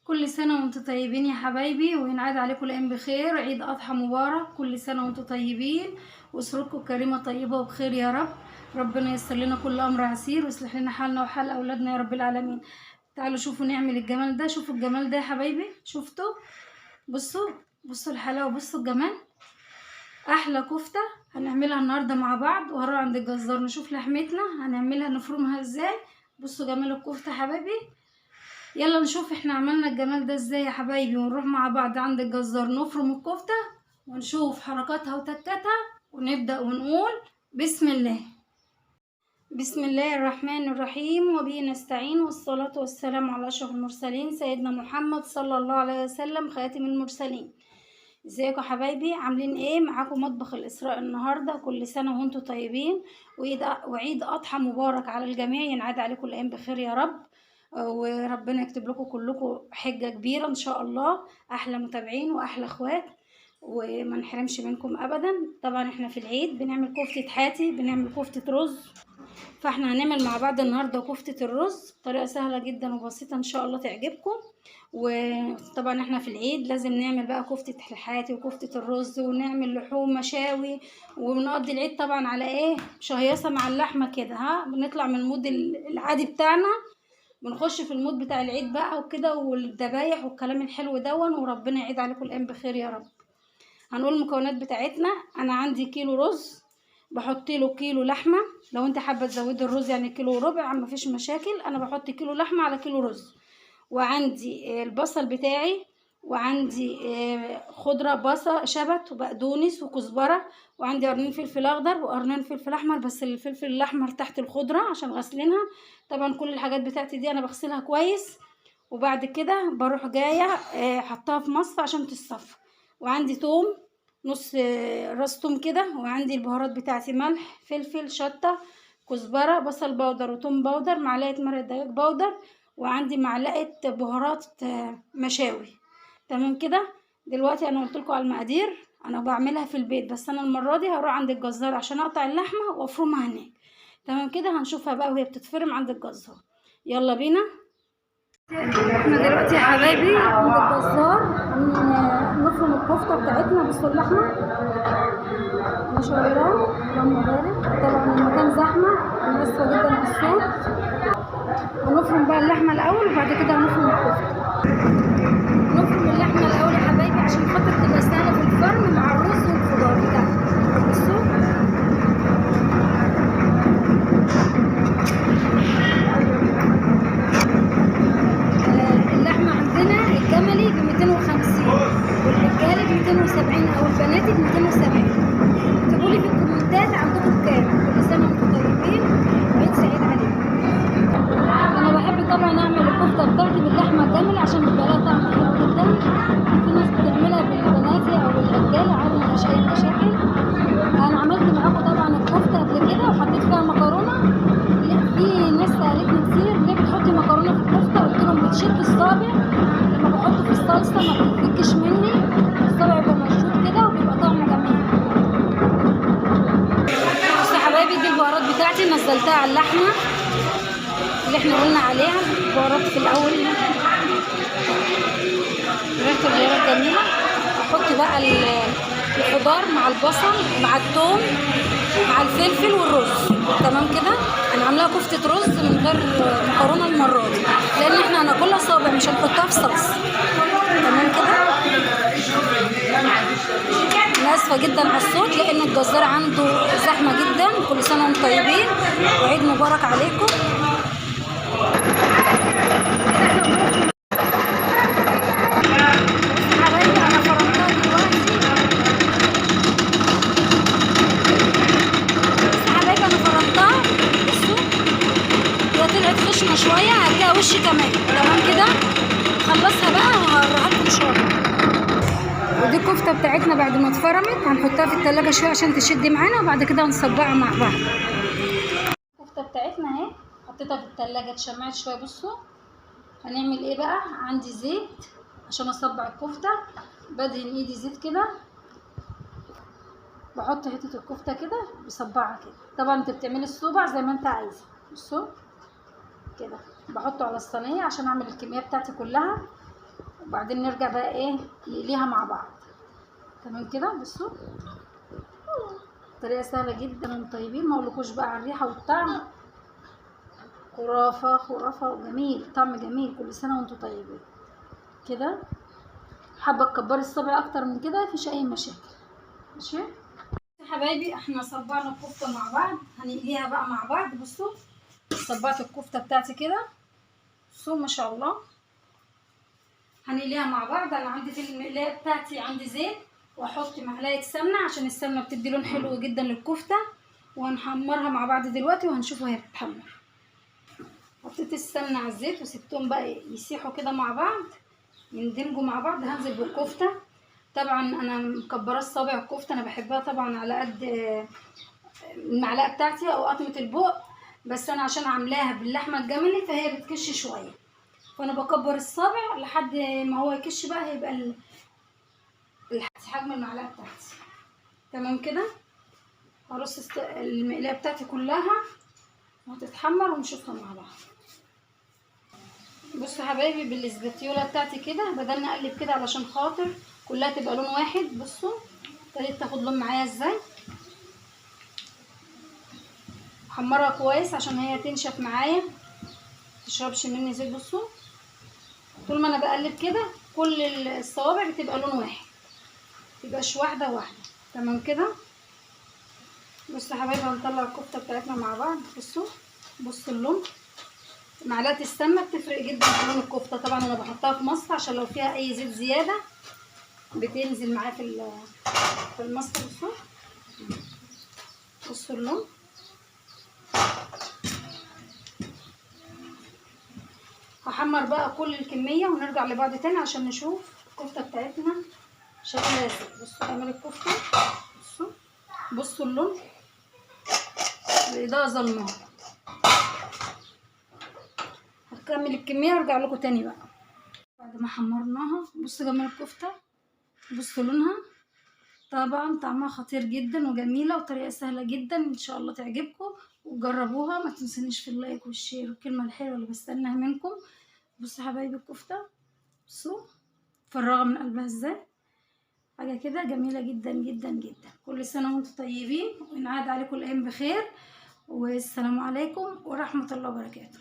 كل سنة وانتم طيبين يا حبايبي، وينعاد عليكم الأيام بخير. عيد أضحى مبارك، كل سنة وانتم طيبين وأسرتكم كريمة طيبة وبخير يا رب. ربنا ييسر لنا كل أمر عسير ويصلح لنا حالنا وحال أولادنا يا رب العالمين. تعالوا شوفوا نعمل الجمال ده، شوفوا الجمال ده يا حبايبي، شفتوا؟ بصوا الحلاوة، بصوا الجمال. أحلى كفتة هنعملها النهاردة مع بعض، وهنروح عند الجزار نشوف لحمتنا هنعملها نفرمها ازاي. بصوا جمال الكفتة يا حبايبي. يلا نشوف احنا عملنا الجمال ده ازاي يا حبايبي، ونروح مع بعض عند الجزار نفرم الكفتة ونشوف حركاتها وتكاتها، ونبدأ ونقول بسم الله. بسم الله الرحمن الرحيم، وبه نستعين، والصلاة والسلام على أشرف المرسلين سيدنا محمد صلى الله عليه وسلم خاتم المرسلين. ازيكم يا حبايبي، عاملين ايه؟ معاكم مطبخ الإسراء النهارده. كل سنة وانتم طيبين، وعيد أضحى مبارك على الجميع، ينعاد عليكم الأيام بخير يا رب، وربنا يكتب لكم كلكم حجة كبيرة ان شاء الله. احلى متابعين واحلى اخوات، وما نحرمش منكم ابدا. طبعا احنا في العيد بنعمل كفتة حاتي، بنعمل كفتة رز، فاحنا هنعمل مع بعض النهارده كفتة الرز بطريقة سهلة جدا وبسيطة ان شاء الله تعجبكم. وطبعا احنا في العيد لازم نعمل بقى كفتة الحاتي وكفتة الرز، ونعمل لحوم مشاوي، وبنقضي العيد طبعا على ايه؟ شهيصة مع اللحمة كده. بنطلع من المود العادي بتاعنا، بنخش في المود بتاع العيد بقى وكده، والذبايح والكلام الحلو دون، وربنا يعيد عليكم الايام بخير يا رب. هنقول المكونات بتاعتنا. انا عندي كيلو رز، بحط له كيلو لحمه. لو انت حابه تزودي الرز يعني كيلو وربع مفيش مشاكل، انا بحط كيلو لحمه على كيلو رز. وعندي البصل بتاعي، وعندي خضره، بصل شبت وبقدونس وكزبره، وعندي قرنين فلفل اخضر وقرنين فلفل احمر، بس الفلفل الاحمر تحت الخضره عشان غسلينها. طبعا كل الحاجات بتاعتي دي انا بغسلها كويس، وبعد كده بروح جايه حطها في مصفى عشان تتصفى. وعندي توم، نص راس توم كده، وعندي البهارات بتاعتي ملح فلفل شطه كزبره بصل بودر وتوم بودر، معلقه مرق دجاج بودر، وعندي معلقه بهارات مشاوي. تمام كده. دلوقتي انا قلت لكم على المقادير، انا بعملها في البيت، بس انا المره دي هروح عند الجزار عشان اقطع اللحمه وافرمها هناك. تمام كده، هنشوفها بقى وهي بتتفرم عند الجزار. يلا بينا. احنا دلوقتي يا حبايبي عند الجزار نفرم الكفته بتاعتنا. بصوا اللحمه ما شاء الله اللهم بارك. طبعا المكان زحمه، انا اسفه جدا على الصوت. هنفرم بقى اللحمه الاول وبعد كده هنفرم الكفته. نفرم اللحمه الاول يا حبايبي عشان خاطر تبقى سهله في الفرم مع الرز والخضار بتاعنا. بصوا اللحمه عندنا الجملي ب 250 والرجالي ب 270 او البناتي ب 270. اكتبوا لي في الكومنتات عندكم كام. كل سنه وانتم طيبين وعيد سعيد عليكم. انا بحب طبعا اعمل الكفته بتاعتي باللحمه الجملي عشان بيبقى لها طعم حلو جدا. في ناس بتعملها بالبناتي او الرجالي عادي، مفيش اي مشاكل. انا عملت معاكم طبعا الكفته قبل كده وحطيت فيها مكرونه. في ناس سالتني كتير ليه بتحطي مكرونه في الكفته، قلت لهم بتشد الصابع لما بحطه في الصلصه، ما بيفكش مني، الصابع يبقى مشدود كده وبيبقى طعمه جميل. بصوا يا حبايبي، دي البهارات بتاعتي نزلتها على اللحمه اللي احنا قلنا عليها. بهارات في الاول، ريحه البهارات جميله. احط بقى الخضار مع البصل مع الثوم مع الفلفل والرز. تمام كده. انا عاملاها كفته رز من غير مكرونه المره دي، لان احنا هناكلها صابع مش هنحطها في صلصه. تمام كده. انا اسفه جدا على الصوت لان الجزار عنده زحمه جدا. كل سنه وانتم طيبين وعيد مبارك عليكم. طلعت خشنه شويه، هديها وش كمان. تمام كده. خلصها بقى وهوريها لكم ان شاء الله. ودي الكفته بتاعتنا بعد ما اتفرمت هنحطها في التلاجة شويه عشان تشد معانا، وبعد كده هنصبعها مع بعض. الكفته بتاعتنا اهي حطيتها في التلاجة اتشمعت شويه. بصوا هنعمل ايه بقى. عندي زيت عشان اصبع الكفته، بدهن ايدي زيت كده، بحط حته الكفته كده بصبعها كده. طبعا انت بتعملي الصبع زي ما انت عايزه. بصوا كده بحطه على الصينيه عشان اعمل الكميه بتاعتي كلها. وبعدين نرجع بقى ايه نقليها مع بعض. تمام كده. بصوا طريقه سهله جدا وطيبين، ما اقولكوش بقى على الريحه والطعم، خرافه خرافه وجميل، طعم جميل. كل سنه وانتم طيبين. كده حابه تكبري الصبع اكتر من كده مفيش اي مشاكل. ماشي يا حبايبي، احنا صبعنا الكفته مع بعض، هنقليها بقى مع بعض. بصوا صبعت الكفته بتاعتي كده، بصوا ما شاء الله. هنقليها مع بعض. انا عندي في المقلايه بتاعتي عندي زيت، واحط معلقه سمنه عشان السمنه بتدي لون حلو جدا للكفته، وهنحمرها مع بعض دلوقتي وهنشوف وهي بتتحمر. حطيت السمنه على الزيت وسبتهم بقى يسيحوا كده مع بعض، يندمجوا مع بعض. هنزل بالكفته. طبعا انا مكبره الصابع الكفته، انا بحبها طبعا على قد المعلقه بتاعتي او قطمه البق، بس انا عشان عاملاها باللحمه الجملي فهي بتكش شويه، فانا بكبر الصابع لحد ما هو يكش بقى، هيبقى حجم المعلقه بتاعتي. تمام كده. هرص المقلايه بتاعتي كلها وهتتحمر ونشوفها مع بعض. بصوا يا حبايبي بالاسباتيولا بتاعتي كده بدأنا اقلب كده علشان خاطر كلها تبقى لون واحد. بصوا ابتدت تاخد لون معايا ازاي. حمرها كويس عشان هي تنشف معايا متشربش مني زيت. بصوا طول ما انا بقلب كده كل الصوابع بتبقى لون واحد، متبقاش واحده واحده. تمام كده. بصوا يا حبايبي هنطلع الكفته بتاعتنا مع بعض. بصوا اللون، معلقه السمنه بتفرق جدا في لون الكفته. طبعا انا بحطها في مصفى عشان لو فيها اي زيت زياده بتنزل معايا في المصفى. بصوا اللون. هحمر بقى كل الكميه ونرجع لبعض تاني عشان نشوف الكفته بتاعتنا شكلها ازاي. بصوا جمال الكفته. بصوا اللون، الاضاءه ظلمه. هكمل الكميه وارجع لكم تاني بقى بعد ما حمرناها. بصوا جمال الكفته، بصوا لونها. طبعا طعمها خطير جدا وجميله وطريقه سهله جدا، ان شاء الله تعجبكم وجربوها. ما تنسونيش في اللايك والشير والكلمه الحلوه اللي بستناها منكم. بصوا يا حبايبي الكفته، بصوا مفرغه من قلبها ازاي، حاجه كده جميله جدا جدا جدا. كل سنه وانتم طيبين وينعاد عليكم الايام بخير، والسلام عليكم ورحمه الله وبركاته.